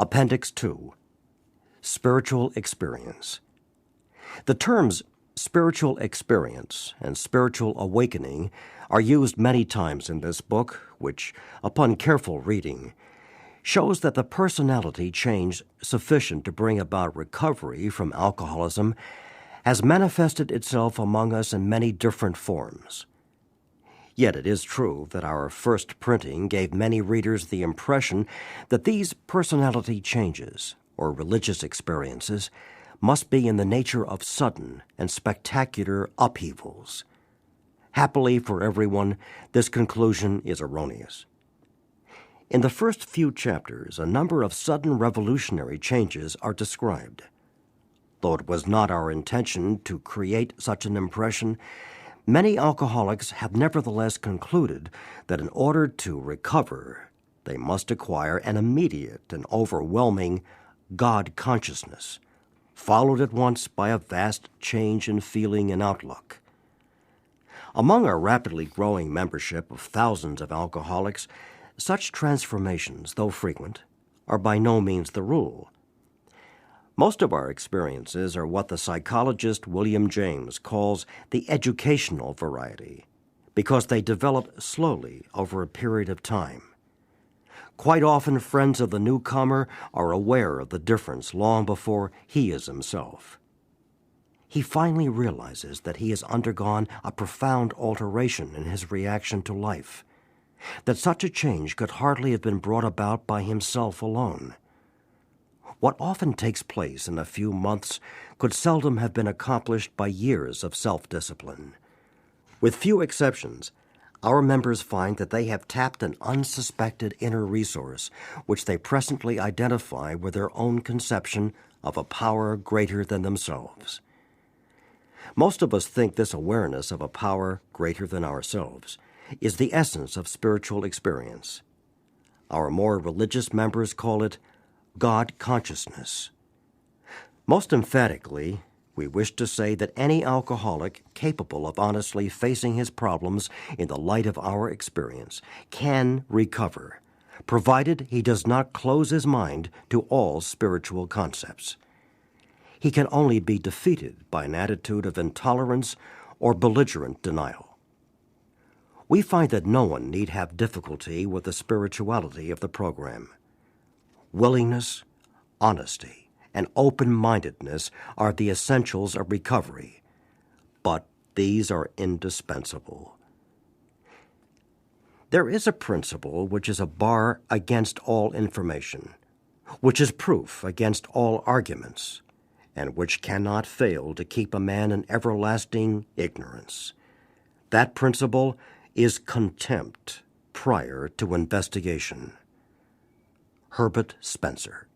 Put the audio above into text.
Appendix 2. Spiritual Experience. The terms spiritual experience and spiritual awakening are used many times in this book, which, upon careful reading, shows that the personality change sufficient to bring about recovery from alcoholism has manifested itself among us in many different forms. Yet it is true that our first printing gave many readers the impression that these personality changes, or religious experiences, must be in the nature of sudden and spectacular upheavals. Happily for everyone, this conclusion is erroneous. In the first few chapters, a number of sudden revolutionary changes are described. Though it was not our intention to create such an impression, many alcoholics have nevertheless concluded that in order to recover, they must acquire an immediate and overwhelming God consciousness, followed at once by a vast change in feeling and outlook. Among our rapidly growing membership of thousands of alcoholics, such transformations, though frequent, are by no means the rule. Most of our experiences are what the psychologist William James calls the educational variety, because they develop slowly over a period of time. Quite often, friends of the newcomer are aware of the difference long before he is himself. He finally realizes that he has undergone a profound alteration in his reaction to life, that such a change could hardly have been brought about by himself alone. What often takes place in a few months could seldom have been accomplished by years of self-discipline. With few exceptions, our members find that they have tapped an unsuspected inner resource which they presently identify with their own conception of a power greater than themselves. Most of us think this awareness of a power greater than ourselves is the essence of spiritual experience. Our more religious members call it God consciousness. Most emphatically, we wish to say that any alcoholic capable of honestly facing his problems in the light of our experience can recover, provided he does not close his mind to all spiritual concepts. He can only be defeated by an attitude of intolerance or belligerent denial. We find that no one need have difficulty with the spirituality of the program. Willingness, honesty, and open-mindedness are the essentials of recovery, but these are indispensable. There is a principle which is a bar against all information, which is proof against all arguments, and which cannot fail to keep a man in everlasting ignorance. That principle is contempt prior to investigation. Herbert Spencer.